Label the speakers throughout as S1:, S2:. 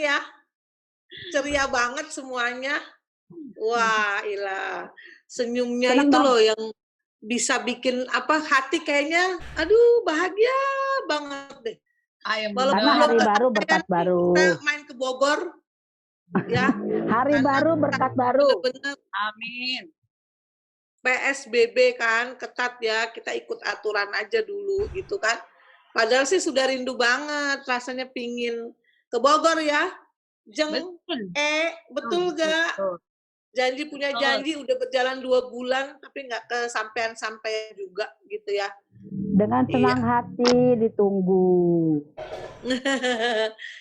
S1: ya. Ceria banget semuanya. Wah, ilah. Senyumnya
S2: Seneng
S1: itu
S2: dong.
S1: loh yang bisa bikin hati kayaknya aduh bahagia banget deh.
S3: Ayo
S1: Walaupun
S2: Karena
S1: belum
S2: hari baru
S1: kesampaian
S2: berkat
S1: nih, kita
S2: baru.
S1: main ke Bogor ya.
S2: Hari
S1: Karena
S2: baru berkat baru.
S1: bener-bener
S3: Amin.
S1: PSBB kan ketat ya, kita ikut aturan aja dulu gitu kan. Padahal sih sudah rindu banget, rasanya pingin ke Bogor ya. Jeng,
S3: Betul.
S1: betul gak?
S3: Betul.
S1: Janji punya
S3: Betul.
S1: janji udah berjalan 2 bulan tapi nggak kesampean-sampean juga gitu ya.
S2: Dengan senang hati ditunggu.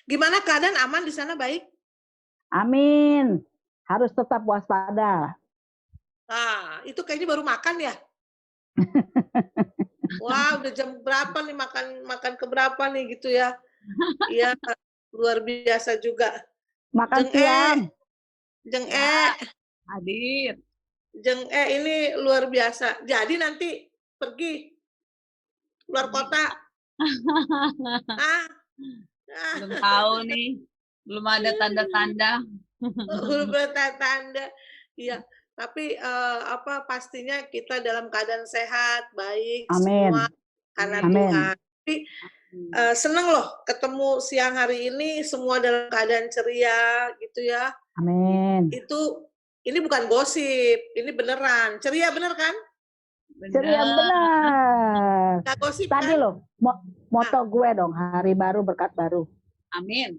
S1: Gimana keadaan aman di sana, baik?
S2: Amin. Harus tetap waspada.
S1: Ah, itu kayaknya baru makan ya? Wah, udah jam berapa nih makan ke berapa nih gitu ya? Iya, luar biasa juga.
S2: Makan
S1: Jeng
S2: siang.
S1: Jeng
S3: Ya, hadir.
S1: Jeng ini luar biasa. Jadi nanti pergi luar kota. Ah,
S3: Belum tahu nih. Belum ada tanda-tanda.
S1: belum tanda. Iya, tapi pastinya kita dalam keadaan sehat, baik
S2: Amin.
S1: semua karena
S2: Amin.
S1: Tuhan. Tapi seneng loh ketemu siang hari ini semua dalam keadaan ceria gitu ya.
S2: Amin.
S1: Ini bukan gosip, ini beneran. Ceria bener kan?
S2: Ceria benar.
S1: Gak gosip
S2: Tadi
S1: kan?
S2: loh, moto gue dong, hari baru berkat baru.
S3: Amin.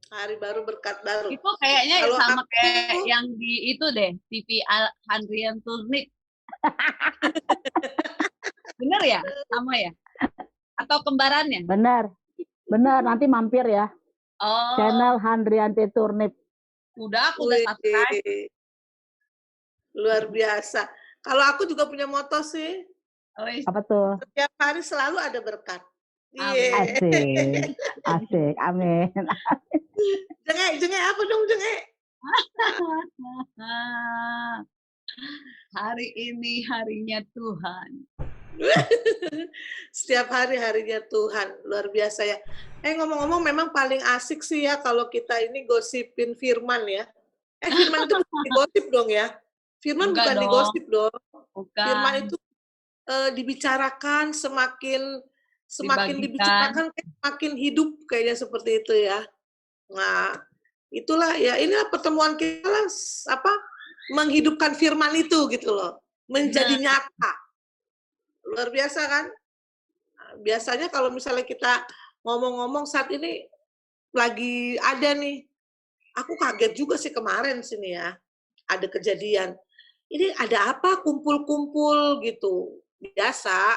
S1: Hari baru berkat baru.
S3: Itu kayaknya
S1: Kalau
S3: sama
S1: aku,
S3: kayak yang di itu deh, TV Handrian Turnik. Bener ya? Sama ya? Atau kembarannya?
S2: Benar. Benar, nanti mampir ya.
S3: Oh,
S2: Channel Handrianti Turnip.
S3: udah, aku udah subscribe.
S1: Luar biasa. Kalau aku juga punya moto sih.
S2: Apa tuh?
S1: Setiap hari selalu ada berkat.
S3: Amin.
S2: Asik. Asik. Amin.
S1: Jenge apa dong jenge?
S3: Hari ini harinya Tuhan.
S1: Setiap hari harinya Tuhan. Luar biasa ya. Ngomong-ngomong memang paling asik sih ya kalau kita ini gosipin firman ya. Firman itu bukan digosip dong ya. Firman
S3: Enggak
S1: bukan
S3: dong.
S1: digosip dong.
S3: Bukan.
S1: Firman itu dibicarakan semakin dibicarakan makin hidup kayaknya seperti itu ya. Nah, itulah ya, inilah pertemuan kita lah, menghidupkan firman itu gitu loh, menjadi nyata. Luar biasa kan? Biasanya kalau misalnya kita ngomong-ngomong saat ini lagi ada nih, aku kaget juga sih kemarin sini ya, ada kejadian. Ini ada apa kumpul-kumpul gitu, biasa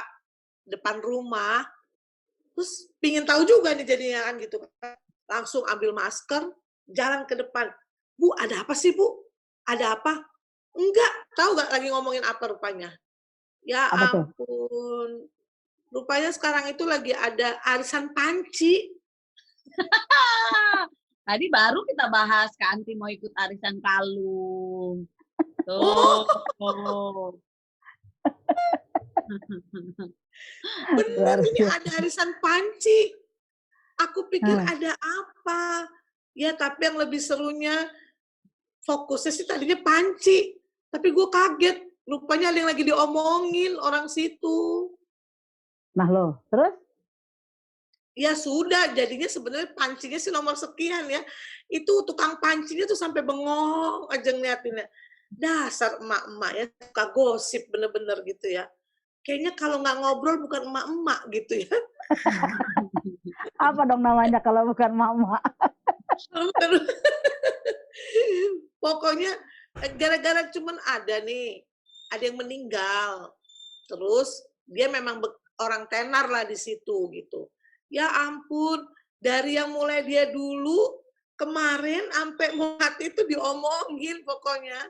S1: depan rumah, terus pingin tahu juga nih jadinya kan gitu. Langsung ambil masker, jalan ke depan. Bu, ada apa sih Bu? Ada apa? Enggak, tahu nggak lagi ngomongin apa rupanya? Ya
S2: Apa
S1: ampun,
S2: tuh?
S1: rupanya sekarang itu lagi ada arisan panci.
S3: Tadi baru kita bahas Kanti mau ikut arisan kalung.
S1: Oh,
S3: Tuh.
S1: benar ini ada arisan panci. Aku pikir ada apa? Ya, tapi yang lebih serunya fokusnya sih tadinya panci. Tapi gue kaget, rupanya ada yang lagi diomongin orang situ.
S2: Nah loh, terus?
S1: Ya sudah, jadinya sebenarnya pancinya sih nomor sekian ya. Itu tukang pancinya tuh sampai bengong aja ngeliatinnya. Dasar emak-emak ya, suka gosip bener-bener gitu ya. Kayaknya kalau nggak ngobrol bukan emak-emak gitu ya.
S2: Apa dong namanya kalau bukan mama?
S1: Pokoknya gara-gara cuman ada yang meninggal. Terus dia memang orang tenar lah di situ gitu. Ya ampun, dari yang mulai dia dulu kemarin sampai mati itu diomongin pokoknya.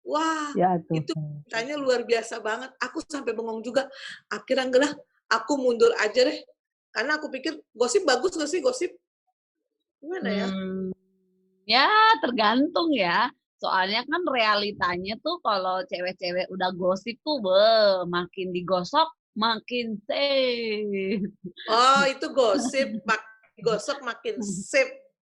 S1: Wah,
S2: Ya,
S1: itu ceritanya luar biasa banget. Aku sampai bengong juga. Akhirnya enggak lah, aku mundur aja deh. Karena aku pikir gosip bagus nggak sih gosip? Gimana ya?
S3: Ya tergantung ya. Soalnya kan realitanya tuh kalau cewek-cewek udah gosip tuh makin digosok makin safe.
S1: Oh, itu gosip, gosok makin sip.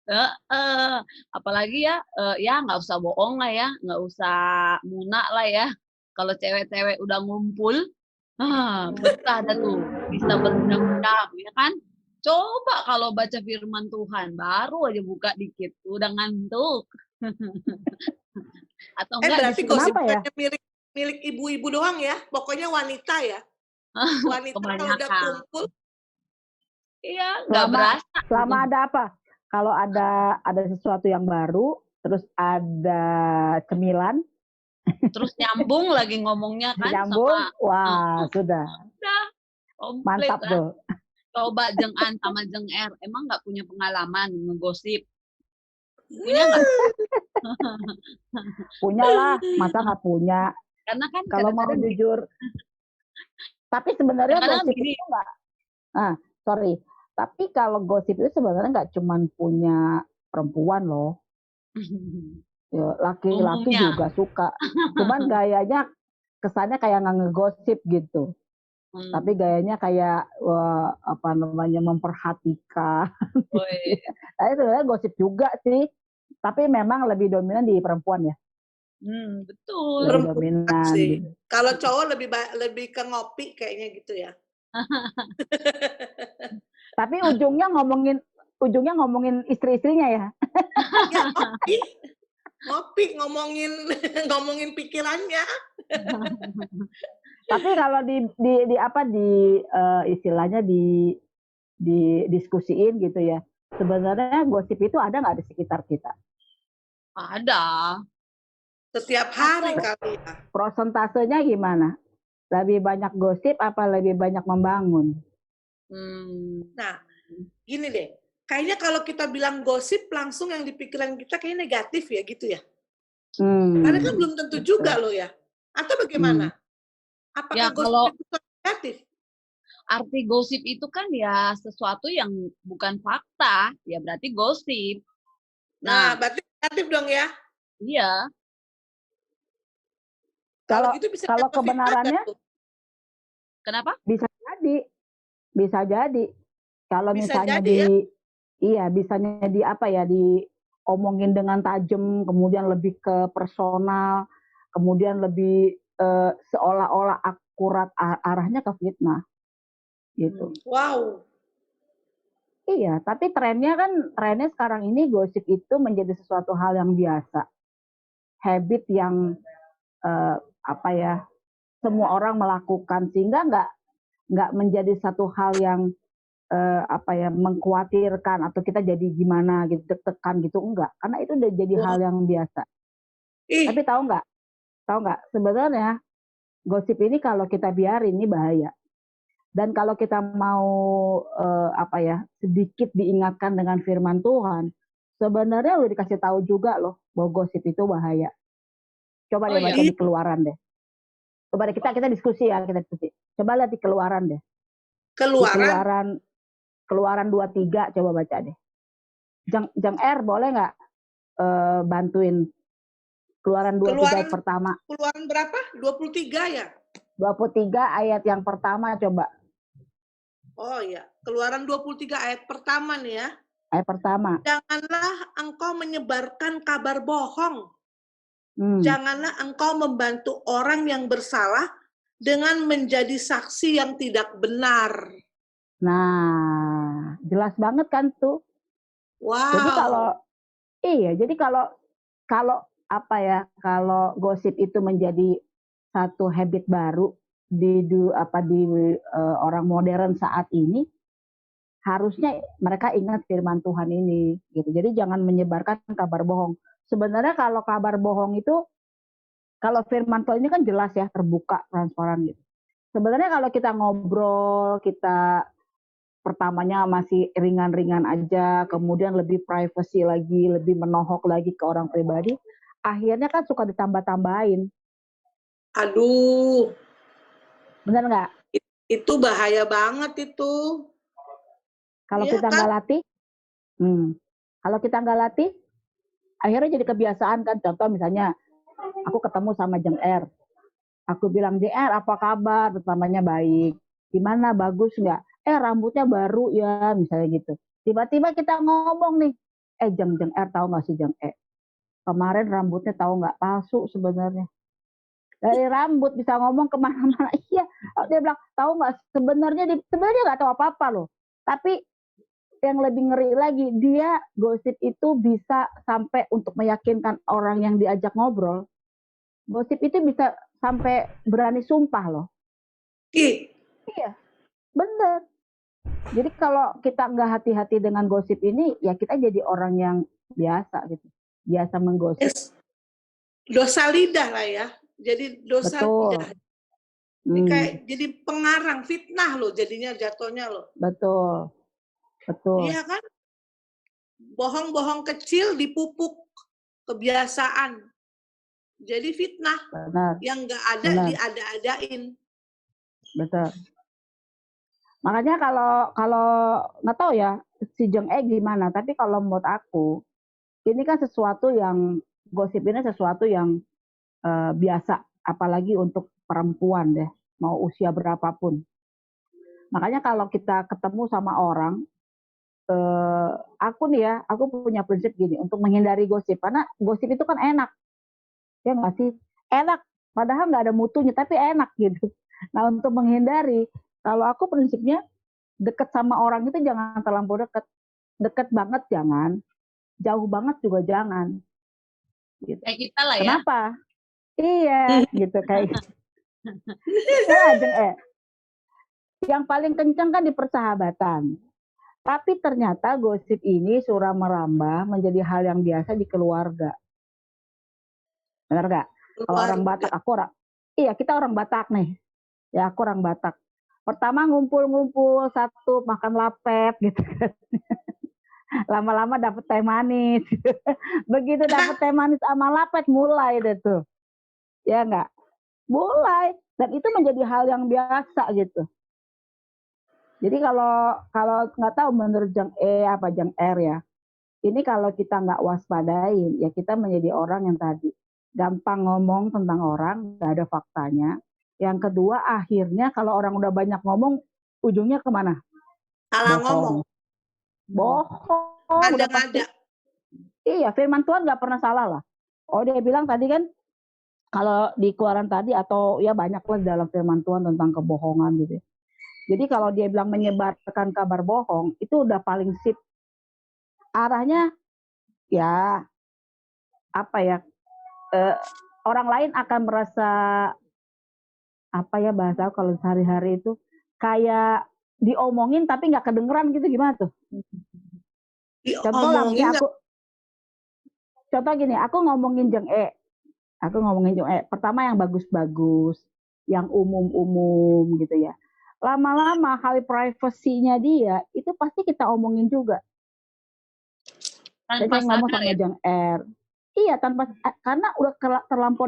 S3: Heeh, apalagi ya, ya nggak usah bohong lah ya, nggak usah muna lah ya. Kalau cewek-cewek udah ngumpul, betah dah tuh, bisa berjam-jam ya kan. Coba kalau baca firman Tuhan, baru aja buka dikit, udah ngantuk. Atau enggak
S1: Berarti gosip
S2: Kenapa ya?
S1: bukannya milik milik ibu-ibu doang ya? Pokoknya wanita ya. Wanita kalau udah
S3: kebanyakan.
S1: kumpul,
S3: Iya, nggak
S2: Selama
S3: berasa
S2: selama
S3: gitu.
S2: ada apa? Kalau ada sesuatu yang baru, terus ada cemilan,
S3: Terus nyambung lagi ngomongnya kan sama
S2: nyambung, wah sudah
S3: udah komplit
S2: mantap
S3: lah.
S2: tuh.
S3: Coba Jeng An sama Jeng R, emang nggak punya pengalaman ngegosip? Punya nggak?
S2: Punya lah, masa nggak punya?
S3: Karena kan
S2: Kalau mau
S3: kadang-kadang
S2: jujur, tapi sebenarnya
S3: kadang-kadang
S2: gosip
S3: gini,
S2: itu nggak, sorry, tapi kalau gosip itu sebenarnya nggak cuman punya perempuan loh, ya, laki-laki
S3: umumnya.
S2: juga suka. Cuman gayanya kesannya kayak nggak ngegosip gitu. Tapi gayanya kayak apa namanya memperhatikan.
S3: Woi,
S2: Tapi sebenarnya gosip juga sih. Tapi memang lebih dominan di perempuan ya,
S3: betul.
S2: lebih
S1: perempuan
S2: dominan
S1: sih.
S2: gitu.
S1: Kalau cowok lebih ke ngopi kayaknya gitu ya.
S2: Tapi ujungnya ngomongin istri-istrinya ya.
S1: Ya ngopi, ngopi ngomongin ngomongin pikirannya.
S2: Tapi kalau di apa istilahnya di diskusiin gitu ya. Sebenarnya gosip itu ada nggak di sekitar kita?
S3: Ada.
S1: Setiap hari kali ya.
S2: Prosentasenya gimana? Lebih banyak gosip apa lebih banyak membangun?
S1: Nah, gini deh. Kayaknya kalau kita bilang gosip langsung yang di pikiran kita kayaknya negatif ya gitu ya. Karena kan belum tentu juga loh ya. Atau bagaimana?
S3: Ya
S1: Apakah
S3: kalau
S1: gosip itu negatif?
S3: arti gosip itu kan ya sesuatu yang bukan fakta, ya berarti gosip.
S1: Nah,
S3: Nah,
S1: berarti negatif dong ya.
S3: iya.
S1: Kalau
S2: Kalau
S1: gitu bisa
S2: kalau
S1: jatuh fitnah nggak
S2: kebenarannya
S1: tuh?
S3: Kenapa?
S2: bisa jadi, bisa jadi. Kalau
S1: Bisa
S2: misalnya
S1: jadi ya.
S2: iya bisanya di apa ya diomongin dengan tajam, kemudian lebih ke personal, kemudian lebih seolah-olah akurat arahnya ke fitnah gitu.
S1: Wow.
S2: Iya, tapi trennya sekarang ini gosip itu menjadi sesuatu hal yang biasa, habit yang apa ya semua orang melakukan sehingga nggak menjadi satu hal yang apa ya mengkhawatirkan atau kita jadi gimana gitu deg-degan gitu enggak karena itu udah jadi hal
S1: Wow.
S2: yang biasa. Tapi
S1: Ih,
S2: tahu nggak sebenarnya gosip ini kalau kita biarin ini bahaya. Dan kalau kita mau apa ya sedikit diingatkan dengan firman Tuhan, sebenarnya udah dikasih tahu juga loh bahwa gosip itu bahaya. Coba
S3: Oh
S2: deh
S3: ya,
S2: baca di Keluaran deh. Coba deh kita diskusi ya, kita diskusi. Coba lihat di Keluaran deh. Di
S1: keluaran.
S2: Keluaran 23 coba baca deh. Jang R boleh nggak bantuin Keluaran 23 ayat
S1: Keluaran
S2: pertama.
S1: keluaran berapa? 23 ya?
S2: 23 ayat yang pertama coba.
S1: Oh iya, Keluaran 23 ayat pertama nih ya.
S2: Ayat pertama.
S1: Janganlah engkau menyebarkan kabar bohong.
S2: Hmm.
S1: Janganlah engkau membantu orang yang bersalah dengan menjadi saksi yang tidak benar.
S2: Nah, jelas banget kan tuh. Jadi
S1: Wow.
S2: jadi kalau apa ya, kalau gosip itu menjadi satu habit baru di orang modern saat ini, harusnya mereka ingat firman Tuhan ini gitu. Jadi jangan menyebarkan kabar bohong. Sebenarnya kalau kabar bohong itu kalau firman Tuhan ini kan jelas ya, terbuka, transparan gitu. Sebenarnya kalau kita ngobrol, kita pertamanya masih ringan-ringan aja, kemudian lebih privacy lagi, lebih menohok lagi ke orang pribadi, akhirnya kan suka ditambah-tambahin.
S1: Aduh,
S2: Benar nggak?
S1: itu bahaya banget itu.
S2: Kalau
S1: Iya
S2: kita
S1: kan?
S2: nggak latih, kalau kita nggak latih, akhirnya jadi kebiasaan kan. Contoh misalnya, aku ketemu sama Jeng R, aku bilang JR apa kabar, pertamanya baik, gimana bagus nggak? Rambutnya baru ya, misalnya gitu. Tiba-tiba kita ngomong nih, Jeng tahu nggak sih Jeng kemarin rambutnya tahu nggak palsu sebenarnya. Dari rambut bisa ngomong kemana-mana. Iya, dia bilang tahu nggak sebenarnya nggak tahu apa-apa loh. Tapi yang lebih ngeri lagi, dia gosip itu bisa sampai untuk meyakinkan orang yang diajak ngobrol. Gosip itu bisa sampai berani sumpah loh. Iya, bener. Jadi kalau kita nggak hati-hati dengan gosip ini, ya kita jadi orang yang biasa gitu. Biasa menggosip.
S1: Dosa lidah lah ya. Jadi dosa
S2: Betul.
S1: lidah. Kayak jadi pengarang, fitnah loh jadinya jatuhnya loh.
S2: Betul.
S1: Iya kan? Bohong-bohong kecil dipupuk kebiasaan. Jadi fitnah.
S2: Benar.
S1: Yang nggak ada diada-adain.
S2: Betul. Makanya kalau nggak tahu ya si Jeng gimana, tapi kalau menurut aku ini kan sesuatu yang gosip ini sesuatu yang biasa, apalagi untuk perempuan deh, mau usia berapapun. Makanya kalau kita ketemu sama orang, aku nih ya, aku punya prinsip gini, untuk menghindari gosip, karena gosip itu kan enak, ya nggak sih? Enak, padahal nggak ada mutunya, tapi enak gitu. Nah untuk menghindari, kalau aku prinsipnya deket sama orang itu jangan terlampau deket, deket banget jangan, jauh banget juga jangan. Gitu.
S3: Kayak kita lah ya.
S2: Kenapa? Iya, gitu kayak. Ya, Jeng yang paling kencang kan di persahabatan. Tapi ternyata gosip ini sudah merambah menjadi hal yang biasa di keluarga. Benar nggak? Kalau orang Batak, kita orang Batak nih. Ya, aku orang Batak. Pertama ngumpul-ngumpul satu, makan lapet gitu kan. Lama-lama dapet teh manis. Begitu dapet teh manis sama lapet, mulai deh tuh. Ya nggak? Mulai. Dan itu menjadi hal yang biasa gitu. Jadi kalau nggak tahu menurut Jeng apa Jeng ya, ini kalau kita nggak waspadain, ya kita menjadi orang yang tadi gampang ngomong tentang orang, nggak ada faktanya. Yang kedua, akhirnya kalau orang udah banyak ngomong, ujungnya kemana?
S1: Salah ngomong.
S2: Bohong, udah pasti. Iya, firman Tuhan nggak pernah salah lah. Oh, dia bilang tadi kan, kalau di Keluaran tadi atau ya banyak lah dalam firman Tuhan tentang kebohongan gitu. Jadi kalau dia bilang menyebarkan kabar bohong, itu udah paling sip. Arahnya ya apa ya? Orang lain akan merasa apa ya bahasa kalau sehari-hari itu kayak diomongin tapi nggak kedengeran gitu, gimana tuh? Contoh lah, gini, aku ngomongin Jeng pertama yang bagus-bagus, yang umum-umum gitu ya. Lama-lama hal privasinya dia itu pasti kita omongin juga. Saya ngomong sama ya? Jeng iya tanpa, karena udah terlampau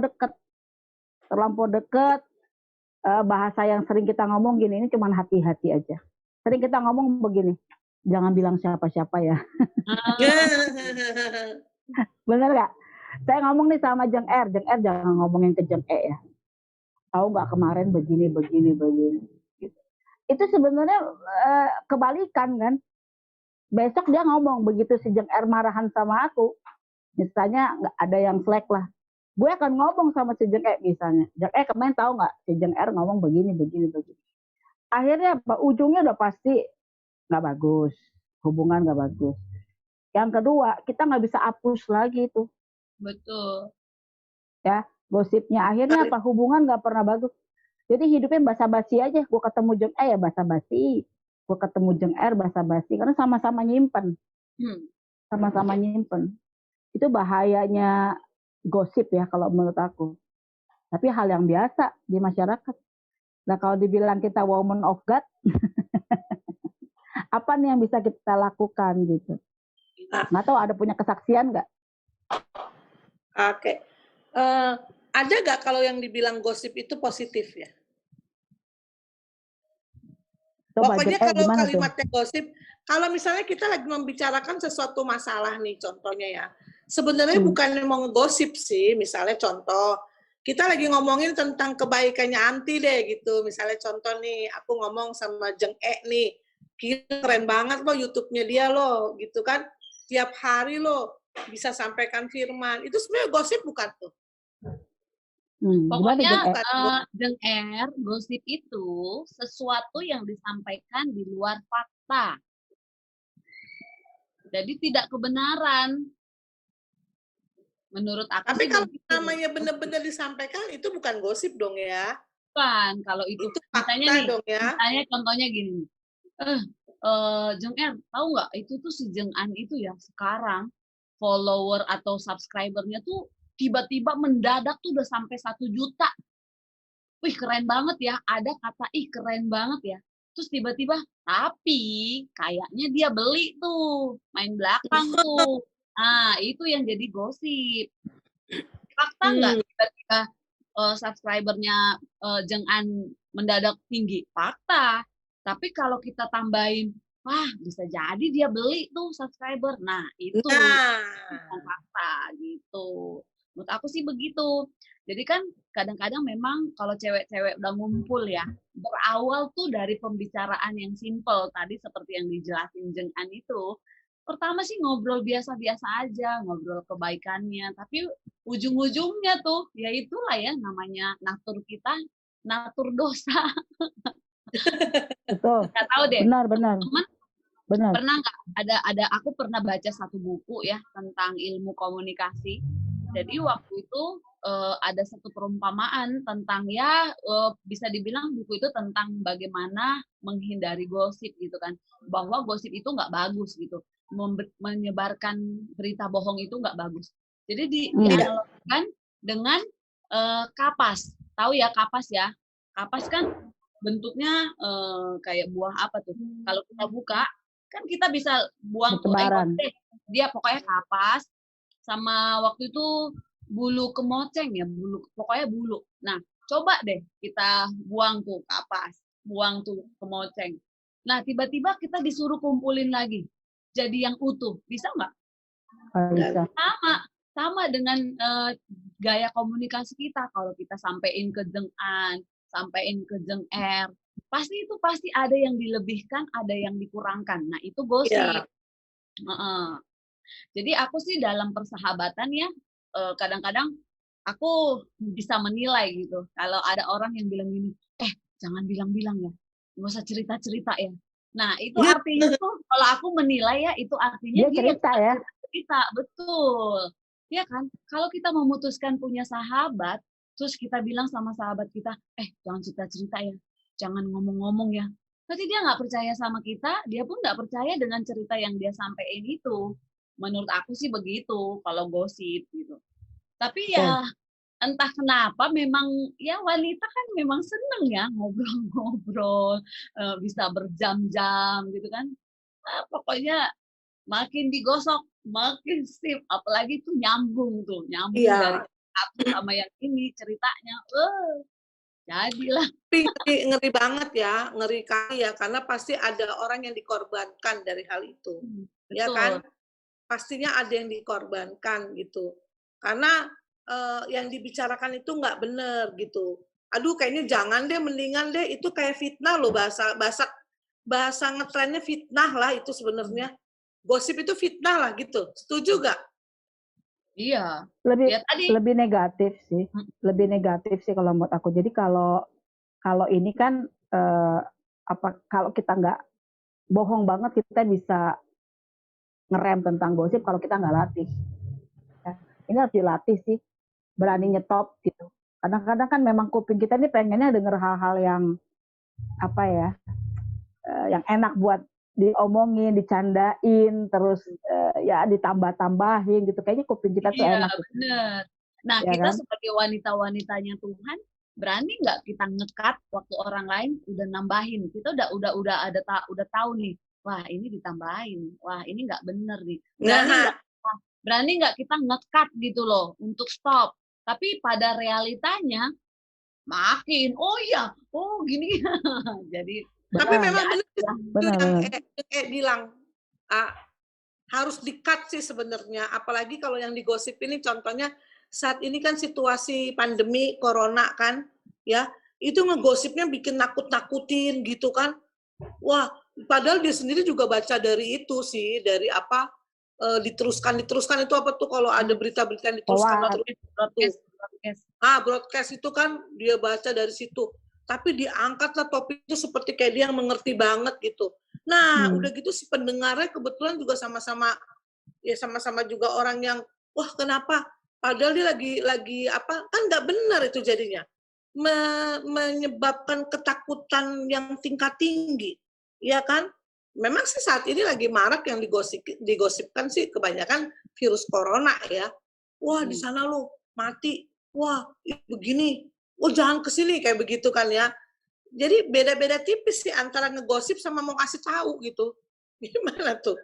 S2: deket. Bahasa yang sering kita ngomong gini, ini cuman hati-hati aja. Sering kita ngomong begini, jangan bilang siapa-siapa ya. Bener gak? Saya ngomong nih sama Jeng jangan ngomongin ke Jeng ya. Tahu nggak kemarin begini. Itu sebenarnya kebalikan kan. Besok dia ngomong begitu si Jeng marahan sama aku, misalnya nggak ada yang slack lah, gue akan ngomong sama si Jeng misalnya, Jeng kemarin tahu nggak si Jeng ngomong begini. Akhirnya ujungnya udah pasti nggak bagus, hubungan nggak bagus. Yang kedua, kita nggak bisa hapus lagi itu.
S3: Betul.
S2: Ya, gosipnya akhirnya apa? Hubungan nggak pernah bagus. Jadi hidupnya basa-basi aja. Gue ketemu Jeng ya basa-basi. Gue ketemu Jeng basa-basi. Karena sama-sama nyimpen. Sama-sama nyimpen. Itu bahayanya gosip ya kalau menurut aku. Tapi hal yang biasa di masyarakat. Nah kalau dibilang kita woman of God, apa nih yang bisa kita lakukan gitu? Nggak tahu ada punya kesaksian nggak?
S1: Oke. Ada nggak kalau yang dibilang gosip itu positif ya? Coba pokoknya kalau kalimatnya gosip, kalau misalnya kita lagi membicarakan sesuatu masalah nih contohnya ya, sebenarnya bukan mau ngegosip sih, misalnya contoh, kita lagi ngomongin tentang kebaikannya Anti deh gitu, misalnya contoh nih, aku ngomong sama Jeng nih, keren banget loh YouTube-nya dia loh, gitu kan, tiap hari loh bisa sampaikan firman. Itu sebenarnya gosip bukan tuh?
S2: Gimana
S3: Pokoknya
S2: Jeng Er?
S3: Jeng Er, gosip itu sesuatu yang disampaikan di luar fakta. Jadi tidak kebenaran. Menurut aku
S1: Tapi
S3: sih
S1: kalau
S3: begitu.
S1: namanya benar-benar disampaikan itu bukan gosip dong ya?
S3: Bukan, kalau itu
S1: Itu
S3: misalnya
S1: fakta
S3: nih,
S1: dong ya?
S3: misalnya contohnya gini. Jeng Er, tahu nggak itu tuh si Jeng An itu ya sekarang follower atau subscribernya tuh tiba-tiba mendadak tuh udah sampai 1 juta. Wih keren banget ya, ada kata ih keren banget ya. Terus tiba-tiba, tapi kayaknya dia beli tuh, main belakang tuh. Nah, itu yang jadi gosip. Fakta nggak
S1: Hmm.
S3: tiba-tiba subscribernya Jeng An mendadak tinggi? Fakta. Tapi kalau kita tambahin, wah bisa jadi dia beli tuh subscriber. Nah, itu
S1: Nah,
S3: bukan fakta gitu. Menurut aku sih begitu. Jadi kan kadang-kadang memang kalau cewek-cewek udah ngumpul ya, berawal tuh dari pembicaraan yang simple tadi seperti yang dijelasin Jeng An itu. Pertama sih ngobrol biasa-biasa aja, ngobrol kebaikannya, tapi ujung-ujungnya tuh ya itulah ya namanya natur kita, natur dosa.
S2: Betul.
S3: Nggak tahu deh,
S2: Benar,
S3: teman-teman
S2: benar.
S3: pernah nggak aku pernah baca satu buku ya tentang ilmu komunikasi. Jadi waktu itu ada satu perumpamaan tentang ya bisa dibilang buku itu tentang bagaimana menghindari gosip gitu kan, bahwa gosip itu nggak bagus gitu, menyebarkan berita bohong itu nggak bagus. Jadi dianalogikan dengan kapas. Tahu ya kapas ya? Kapas kan bentuknya kayak buah apa tuh? Kalau kita buka kan kita bisa buang tuh
S2: Bertebaran.
S3: dia pokoknya kapas sama waktu itu bulu kemoceng ya, pokoknya bulu. Nah, coba deh kita buang tuh kapas, buang tuh kemoceng. Nah, tiba-tiba kita disuruh kumpulin lagi jadi yang utuh. Bisa nggak?
S2: Bisa.
S3: Sama dengan gaya komunikasi kita. Kalau kita sampein ke Jeng An, sampein ke Jeng Er, pasti ada yang dilebihkan, ada yang dikurangkan. Nah, itu gosip.
S1: ya.
S3: Jadi aku sih dalam persahabatan ya, kadang-kadang aku bisa menilai gitu. Kalau ada orang yang bilang gini, jangan bilang-bilang ya, nggak usah cerita-cerita ya. Nah, itu artinya tuh, kalau aku menilai ya, itu artinya
S2: Dia cerita ya.
S3: cerita, betul. Ya kan, kalau kita memutuskan punya sahabat, terus kita bilang sama sahabat kita, jangan cerita-cerita ya, jangan ngomong-ngomong ya. Nanti dia nggak percaya sama kita, dia pun nggak percaya dengan cerita yang dia sampaikan itu. Menurut aku sih begitu, kalau gosip gitu. Tapi ya entah kenapa memang ya wanita kan memang seneng ya ngobrol-ngobrol, bisa berjam-jam gitu kan. Pokoknya makin digosok makin sip, apalagi tuh nyambung dari
S1: Iya.
S3: satu sama yang ini ceritanya. Jadilah.
S1: Tapi ngeri banget ya, ngeri kali ya, karena pasti ada orang yang dikorbankan dari hal itu. Ya
S3: Betul.
S1: kan? Pastinya ada yang dikorbankan gitu. Karena yang dibicarakan itu nggak benar gitu. Aduh kayaknya jangan deh, mendingan deh, itu kayak fitnah loh, bahasa ngetrennya fitnah lah itu sebenarnya. Gosip itu fitnah lah gitu. Setuju gak?
S3: Iya.
S2: Lebih
S3: Ya tadi.
S2: lebih negatif sih. Lebih negatif sih kalau menurut aku. Jadi kalau ini kan kalau kita nggak bohong banget, kita bisa ngerem tentang gosip kalau kita nggak latih. Ya, ini harus dilatih sih, berani nyetop gitu. Kadang-kadang kan memang kuping kita ini pengennya denger hal-hal yang apa ya, yang enak buat diomongin, dicandain, terus ya ditambah-tambahin gitu. Kayaknya kuping kita tuh
S3: Iya,
S2: enak gitu.
S3: bener. Nah,
S2: Ya
S3: kita
S2: kan?
S3: sebagai wanita-wanitanya Tuhan, berani nggak kita ngekat waktu orang lain udah nambahin? Kita udah tahu nih, wah ini ditambahin, wah ini nggak bener nih.
S1: Nah,
S3: Berani nggak kita ngekat gitu loh untuk stop. Tapi pada realitanya makin, oh iya, oh gini. Jadi
S1: tapi
S2: Benar,
S1: memang benar itu
S2: benar,
S1: yang
S2: benar.
S1: bilang, harus di-cut sih sebenarnya. Apalagi kalau yang digosip ini contohnya saat ini kan situasi pandemi corona kan, ya itu ngegosipnya bikin nakut-nakutin gitu kan. Wah, padahal dia sendiri juga baca dari itu sih, dari apa diteruskan itu apa tuh kalau ada berita-berita yang diteruskan
S2: Hoax.
S1: terus
S3: Broadcast,
S1: tuh.
S3: broadcast.
S1: Broadcast itu kan dia baca dari situ. Tapi diangkatlah topik itu seperti kayak dia yang mengerti banget gitu. Nah, udah gitu si pendengarnya kebetulan juga sama-sama juga orang yang wah kenapa? Padahal dia lagi apa? Kan nggak benar itu jadinya. Menyebabkan ketakutan yang tingkat tinggi. Ya kan? Memang sih saat ini lagi marak yang digosipkan sih kebanyakan virus corona ya. Wah, di sana lo mati. Wah, begini. Oh, jangan ke sini kayak begitu kan ya. Jadi beda-beda tipis sih antara ngegosip sama mau kasih tahu gitu. Gimana tuh?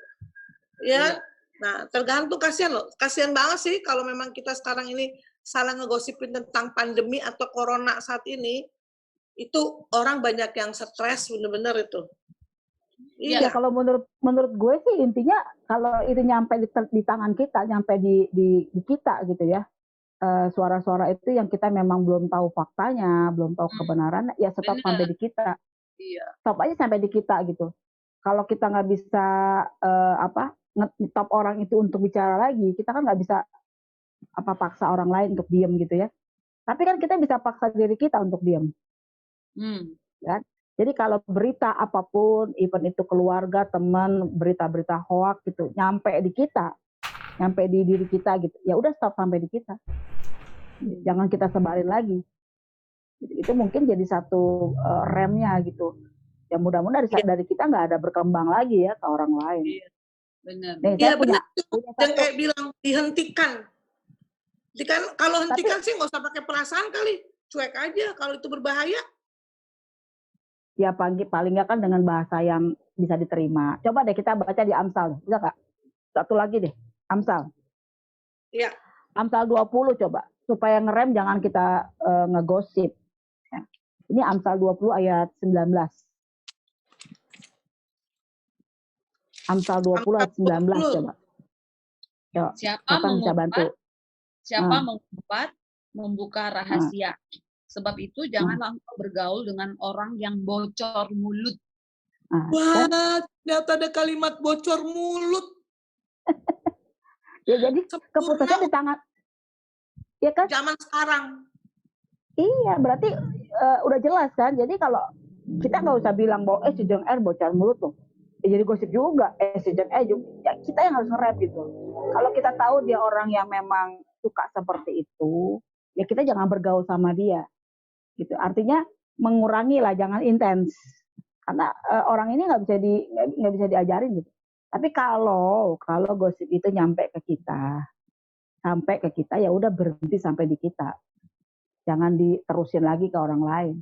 S1: Ya. Nah, tergantung, kasihan loh. Kasihan banget sih kalau memang kita sekarang ini salah ngegosipin tentang pandemi atau corona saat ini. Itu orang banyak yang stres bener-bener itu.
S2: Ya kalau menurut gue sih intinya kalau itu nyampe di tangan kita, nyampe di kita gitu ya. Suara-suara itu yang kita memang belum tahu faktanya, belum tahu kebenaran, ya stop sampai di kita.
S3: Iya.
S2: Stop aja sampai di kita gitu. Kalau kita nggak bisa ngetop orang itu untuk bicara lagi, kita kan nggak bisa paksa orang lain untuk diam gitu ya. Tapi kan kita bisa paksa diri kita untuk diam. Ya. Jadi kalau berita apapun, even itu keluarga, teman, berita-berita hoax gitu, nyampe di kita, nyampe di diri kita gitu, ya udah stop sampai di kita. Jangan kita sebarin lagi. Itu mungkin jadi satu remnya gitu. Ya mudah-mudahan dari kita nggak ada berkembang lagi ya ke orang lain.
S3: Iya, benar.
S2: Nih,
S1: Iya
S2: punya
S1: benar. Yang kayak bilang dihentikan. Kalau hentikan sih nggak usah pakai perasaan kali, cuek aja kalau itu berbahaya.
S2: Ya paling nggak kan dengan bahasa yang bisa diterima. Coba deh kita baca di Amsal, bisa nggak? Satu lagi deh, Amsal.
S1: Iya.
S2: Amsal 20 coba, supaya ngerem jangan kita ngegosip. Ya. Ini Amsal 20 ayat 19. Amsal 20 ayat 19 coba. Yo,
S3: siapa mengumpat, membuka rahasia. Sebab itu janganlah engkau bergaul dengan orang yang bocor mulut.
S1: Wah, ternyata ada kalimat bocor mulut.
S2: Ya jadi keputusan di tangan. Ya kan?
S1: Zaman sekarang.
S2: Iya, berarti udah jelas kan. Jadi kalau kita nggak usah bilang bahwa si Jeng R bocor mulut tuh. Ya jadi gosip juga. Si Jeng R juga. Ya, kita yang harus nge-rap gitu. Kalau kita tahu dia orang yang memang suka seperti itu, ya kita jangan bergaul sama dia. Gitu. Artinya mengurangi lah, jangan intens. Karena orang ini nggak bisa diajarin gitu. Tapi kalau gosip itu nyampe ke kita, ya udah berhenti sampai di kita. Jangan diterusin lagi ke orang lain.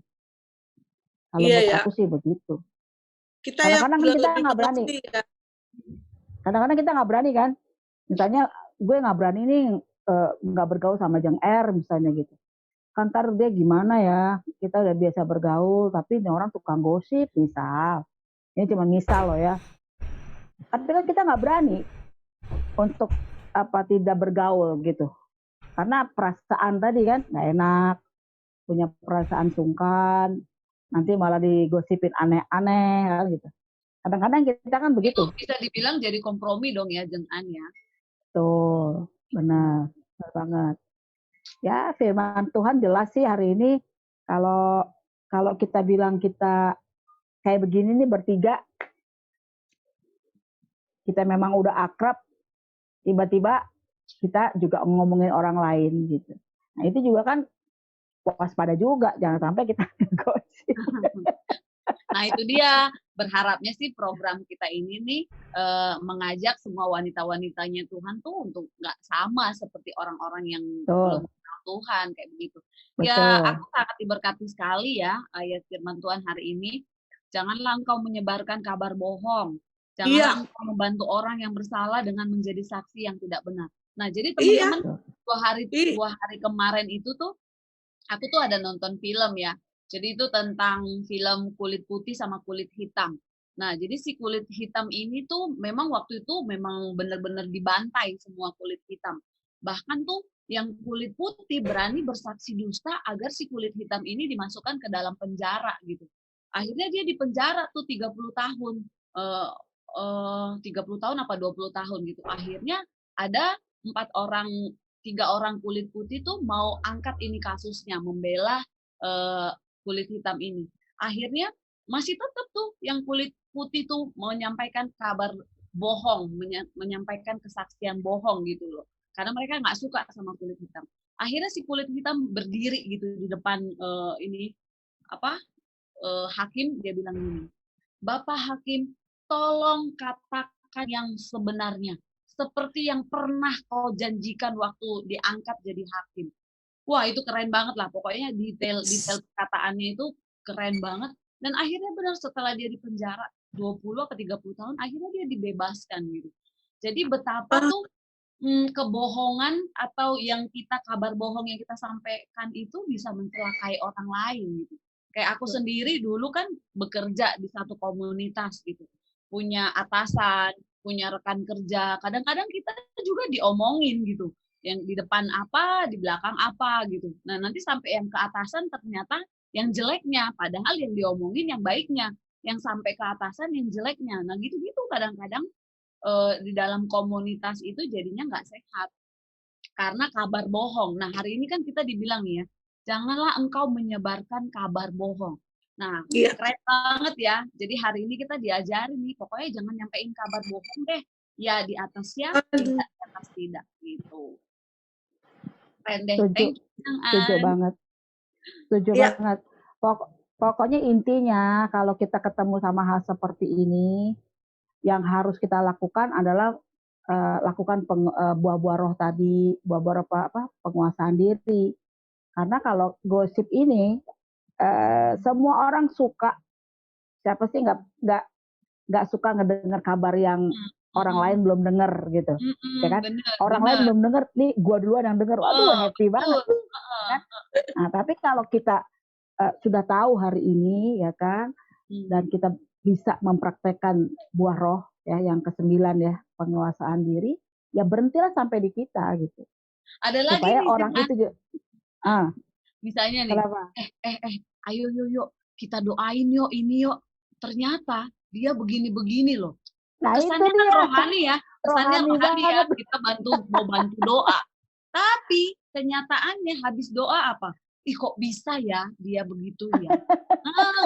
S2: Kalau buat aku sih begitu. Kadang-kadang kita nggak berani. Kadang-kadang kita nggak berani kan. Misalnya gue nggak berani nih nggak bergaul sama Jeng R misalnya gitu. Kan ntar dia gimana ya, kita udah biasa bergaul, tapi ini orang tukang gosip misal. Ini cuma misal loh ya. Tapi kan kita nggak berani untuk tidak bergaul gitu. Karena perasaan tadi kan nggak enak, punya perasaan sungkan, nanti malah digosipin aneh-aneh kan gitu. Kadang-kadang kita kan begitu.
S3: Itu bisa dibilang jadi kompromi dong ya Jeng An ya.
S2: Tuh, benar banget. Ya firman Tuhan jelas sih hari ini kalau kita bilang kita kayak begini nih bertiga, kita memang udah akrab, tiba-tiba kita juga ngomongin orang lain gitu. Nah itu juga kan waspada juga, jangan sampai kita gosip.
S3: Nah itu dia, berharapnya sih program kita ini nih mengajak semua wanita-wanitanya Tuhan tuh untuk nggak sama seperti orang-orang yang belum kenal Tuhan kayak begitu. Betul. Ya aku sangat diberkati sekali ya ayat firman Tuhan hari ini. Janganlah engkau menyebarkan kabar bohong. Janganlah engkau membantu orang yang bersalah dengan menjadi saksi yang tidak benar. Nah jadi teman-teman dua hari kemarin itu tuh aku tuh ada nonton film ya. Jadi itu tentang film kulit putih sama kulit hitam. Nah, jadi si kulit hitam ini tuh memang waktu itu memang benar-benar dibantai semua kulit hitam. Bahkan tuh yang kulit putih berani bersaksi dusta agar si kulit hitam ini dimasukkan ke dalam penjara gitu. Akhirnya dia di penjara tuh 30 tahun. 30 tahun apa 20 tahun gitu. Akhirnya ada 3 orang kulit putih tuh mau angkat ini kasusnya, membela kulit hitam ini. Akhirnya masih tetap tuh yang kulit putih tuh menyampaikan kabar bohong, menyampaikan kesaksian bohong gitu loh. Karena mereka nggak suka sama kulit hitam. Akhirnya si kulit hitam berdiri gitu di depan ini apa hakim, dia bilang gini, Bapak Hakim, tolong katakan yang sebenarnya, seperti yang pernah kau janjikan waktu diangkat jadi hakim. Wah, itu keren banget lah. Pokoknya detail perkataannya itu keren banget. Dan akhirnya benar setelah dia di penjara 20 atau 30 tahun, akhirnya dia dibebaskan gitu. Jadi betapa tuh kebohongan atau kabar bohong yang kita sampaikan itu bisa mencelakai orang lain gitu. Kayak aku sendiri dulu kan bekerja di satu komunitas gitu. Punya atasan, punya rekan kerja. Kadang-kadang kita juga diomongin gitu. Yang di depan apa, di belakang apa gitu. Nah, nanti sampai yang ke atasan ternyata yang jeleknya, padahal yang diomongin yang baiknya. Yang sampai ke atasan yang jeleknya. Nah, gitu-gitu kadang-kadang di dalam komunitas itu jadinya nggak sehat. Karena kabar bohong. Nah, hari ini kan kita dibilang nih ya, janganlah engkau menyebarkan kabar bohong. Nah,
S1: Iya.
S3: keren banget ya. Jadi hari ini kita diajarin nih, pokoknya jangan nyampein kabar bohong deh. Ya di atas ya, tidak di atas tidak gitu. Keren deh.
S2: Setuju,
S3: Thank you, Kang
S2: setuju
S3: An.
S2: banget, setuju
S1: Iya.
S2: banget. Pokoknya intinya kalau kita ketemu sama hal seperti ini, yang harus kita lakukan adalah lakukan buah-buah roh tadi, buah-buah apa penguasaan diri. Karena kalau gosip ini semua orang suka. Siapa sih nggak suka ngedengar kabar yang orang lain belum dengar gitu, ya kan?
S3: Bener,
S2: Orang lain belum dengar, nih gua duluan yang dengar, waduh happy banget
S3: betul.
S2: kan? Nah, tapi kalau kita sudah tahu hari ini, ya kan, dan kita bisa mempraktekkan buah roh ya yang ke-9 ya, penguasaan diri, ya berhentilah sampai di kita gitu.
S3: Ada lagi
S2: Supaya
S3: nih,
S2: orang itu
S3: misalnya nih,
S2: kenapa?
S3: ayo yuk, kita doain yuk ini yuk. Ternyata dia begini-begini loh.
S2: Nah,
S3: Kesannya
S2: itu
S3: kan
S2: dia.
S3: rohani ya, kesannya
S2: Rohani
S3: rohani ya,
S2: banget.
S3: kita mau bantu doa. Tapi kenyataannya habis doa apa? Ih kok bisa ya dia begitu ya? Nah,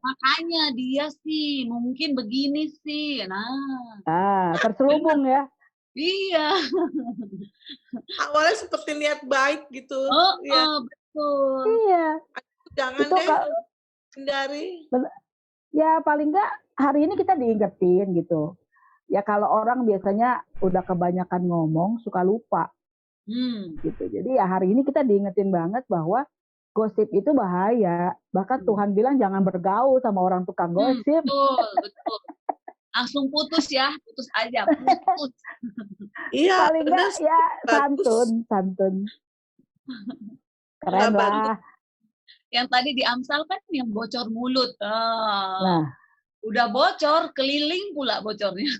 S3: makanya dia sih mungkin begini sih. Nah,
S2: Terselubung ya.
S3: iya.
S1: Awalnya seperti niat baik gitu. Ya.
S3: Betul.
S2: Iya.
S1: Jangan
S2: Itu
S1: deh hindari.
S2: Ya paling nggak hari ini kita diingetin gitu. Ya kalau orang biasanya udah kebanyakan ngomong suka lupa. Gitu. Jadi ya hari ini kita diingetin banget bahwa gosip itu bahaya. Bahkan Tuhan bilang jangan bergaul sama orang tukang gosip.
S3: Betul. Langsung putus ya, putus aja, putus.
S1: Iya,
S2: paling nggak ya santun. Keren lah.
S3: Yang tadi di Amsal kan yang bocor mulut.
S2: Nah,
S3: udah bocor, keliling pula bocornya.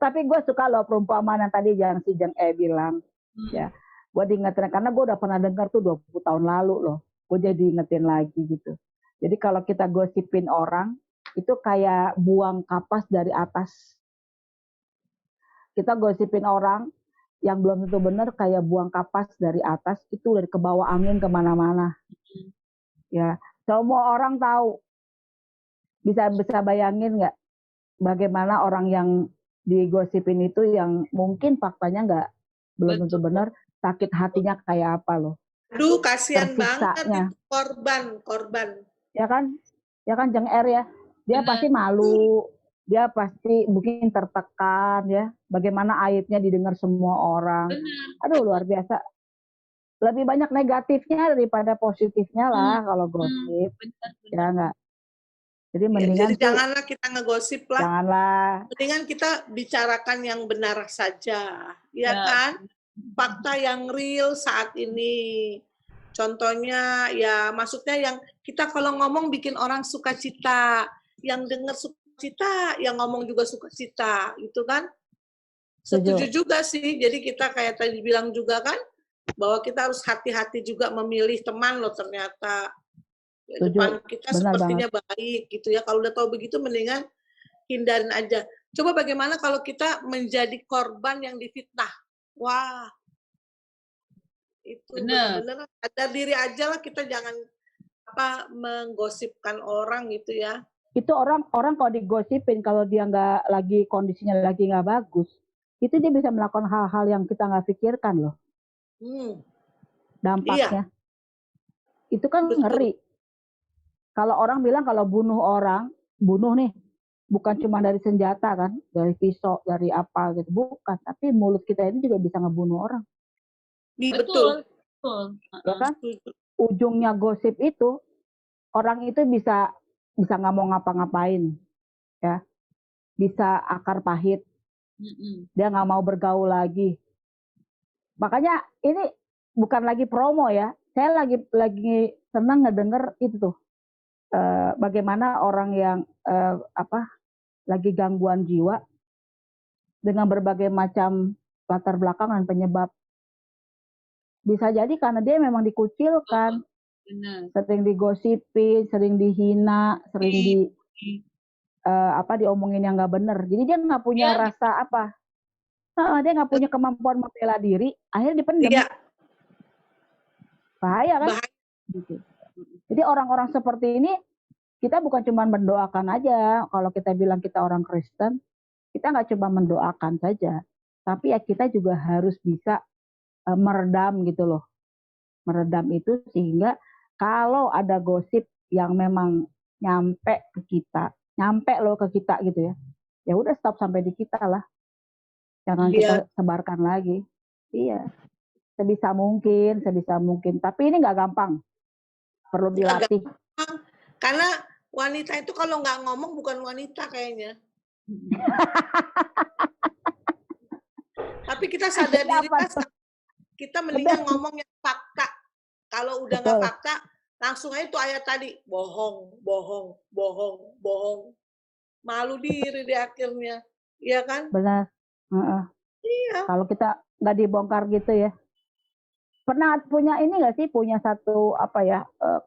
S2: Tapi gue suka loh perumpamaan yang tadi yang si Jeng bilang. Ya, gue diingetin karena gue udah pernah dengar tuh 20 tahun lalu loh. Gue jadi ingetin lagi gitu. Jadi kalau kita gosipin orang, itu kayak buang kapas dari atas. Kita gosipin orang yang belum tentu benar kayak buang kapas dari atas, itu dari ke bawah angin kemana-mana. Ya, semua orang tahu. Bisa bayangin nggak bagaimana orang yang digosipin itu yang mungkin faktanya belum tentu benar, sakit hatinya kayak apa loh.
S1: Aduh, kasihan
S2: Tersiksanya.
S1: banget korban.
S2: Ya kan Jeng ya. Dia pasti malu, dia pasti mungkin tertekan ya. Bagaimana aibnya didengar semua orang. Aduh luar biasa. Lebih banyak negatifnya daripada positifnya lah kalau gosip. Ya enggak. Jadi mendingan
S1: jadi janganlah kita ngegosip lah.
S2: Janganlah.
S1: Mendingan kita bicarakan yang benar saja, ya kan? Fakta yang real saat ini. Contohnya ya maksudnya yang kita kalau ngomong bikin orang sukacita, yang dengar sukacita, yang ngomong juga sukacita, gitu kan? Setuju juga sih. Jadi kita kayak tadi bilang juga kan, bahwa kita harus hati-hati juga memilih teman loh ternyata. Depan kita sepertinya baik gitu ya. Kalau udah tahu begitu mendingan hindarin aja. Coba bagaimana kalau kita menjadi korban yang difitnah? Wah, itu
S3: Bener.
S1: benar-benar sadar diri aja lah, kita jangan menggosipkan orang gitu ya.
S2: Itu orang kalau digosipin, kalau dia nggak lagi kondisinya lagi nggak bagus, itu dia bisa melakukan hal-hal yang kita nggak pikirkan loh
S1: Iya,
S2: dampaknya. Itu kan
S1: betul.
S2: ngeri. Kalau orang bilang kalau bunuh nih, bukan cuma dari senjata kan, dari pisau, dari apa gitu, bukan. Tapi mulut kita ini juga bisa ngebunuh orang,
S1: Betul.
S3: Betul.
S2: ya kan?
S1: Setuju.
S2: Ujungnya gosip itu, orang itu bisa nggak mau ngapa-ngapain, ya, bisa akar pahit, dia nggak mau bergaul lagi. Makanya ini bukan lagi promo ya, saya lagi senang ngedenger itu tuh, bagaimana orang yang lagi gangguan jiwa dengan berbagai macam latar belakang dan penyebab. Bisa jadi karena dia memang dikucilkan,
S3: Bener.
S2: sering digosipin, sering dihina, sering diomongin yang nggak bener. Jadi dia nggak punya
S3: Iya.
S2: rasa dia nggak punya kemampuan membela diri, akhirnya dipendem.
S1: Iya.
S2: Bahaya kan?
S1: Bahaya.
S2: Gitu. Jadi orang-orang seperti ini kita bukan cuma mendoakan aja. Kalau kita bilang kita orang Kristen, kita nggak cuma mendoakan saja, tapi ya kita juga harus bisa meredam gitu loh. Meredam itu sehingga kalau ada gosip yang memang nyampe loh ke kita gitu ya. Ya udah stop sampai di kita lah. Jangan kita sebarkan lagi. Iya. Sebisa mungkin. Tapi ini nggak gampang. Perlu dilatih.
S1: Karena wanita itu kalau nggak ngomong bukan wanita kayaknya. Tapi kita sadar diri, kita mendingan ngomong yang fakta. Kalau udah nggak fakta, langsung aja itu ayat tadi, bohong. Malu diri di akhirnya, iya kan?
S2: Benar. Iya. Kalau kita nggak dibongkar gitu ya. Pernah punya ini nggak sih? Punya satu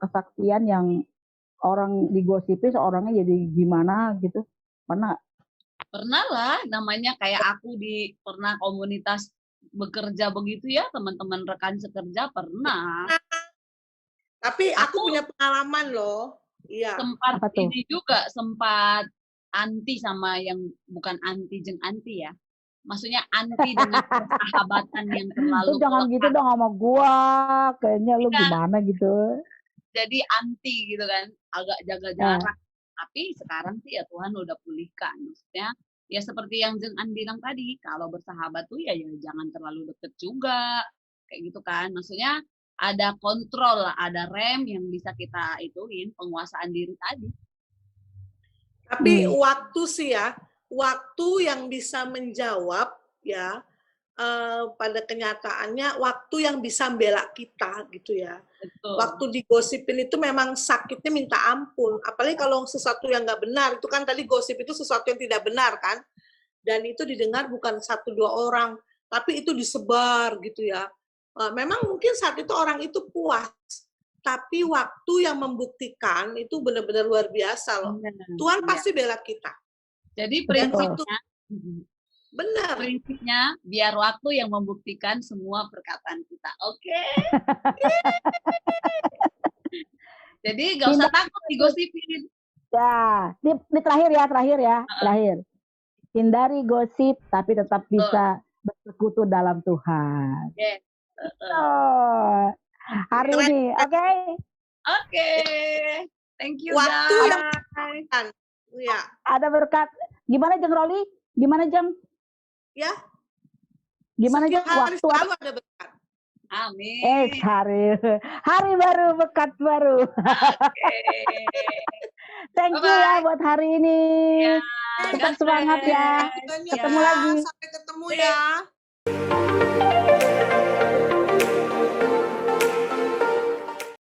S2: kesaksian yang orang digosipin, orangnya jadi gimana gitu? Pernah?
S3: Pernah lah, namanya kayak aku pernah komunitas bekerja begitu ya, teman-teman rekan sekerja pernah.
S1: Tapi aku punya pengalaman loh. Iya.
S3: Sempat anti sama yang bukan anti jeng anti ya. Maksudnya anti dengan persahabatan yang terlalu
S2: jangan gitu dong sama gua. Kayaknya lu gimana gitu.
S3: Jadi anti gitu kan, agak jaga jarak. Tapi sekarang sih ya Tuhan udah pulihkan. Maksudnya ya seperti yang Jeng An bilang tadi, kalau bersahabat tuh ya jangan terlalu deket juga. Kayak gitu kan. Maksudnya ada kontrol, ada rem yang bisa kita ituin, penguasaan diri tadi.
S1: Tapi waktu yang bisa menjawab ya, pada kenyataannya waktu yang bisa membela kita gitu ya. Betul. Waktu digosipin itu memang sakitnya minta ampun, apalagi kalau sesuatu yang nggak benar. Itu kan tadi gosip itu sesuatu yang tidak benar kan, dan itu didengar bukan 1-2 orang, tapi itu disebar gitu ya. Memang mungkin saat itu orang itu puas, tapi waktu yang membuktikan itu benar-benar luar biasa loh. Tuhan pasti bela kita.
S3: Jadi prinsipnya
S1: benar.
S3: Prinsipnya biar waktu yang membuktikan semua perkataan kita. Oke. Jadi nggak usah takut digosipin.
S2: Ya, ini terakhir ya. Hindari gosip tapi tetap bisa bersekutu dalam Tuhan.
S3: Yes.
S2: Hari ini, oke?
S3: Oke. Thank you
S1: waktu
S3: guys.
S1: Ya.
S2: Ada berkat. Gimana Jeng Roli? Gimana Jeng?
S1: Ya.
S2: Gimana Jeng?
S1: Waktu selalu ada berkat.
S3: Amin.
S2: Hari baru, berkat baru. Thank you ya buat hari ini. Tetap semangat ya.
S1: Ketemu lagi. Sampai ketemu ya.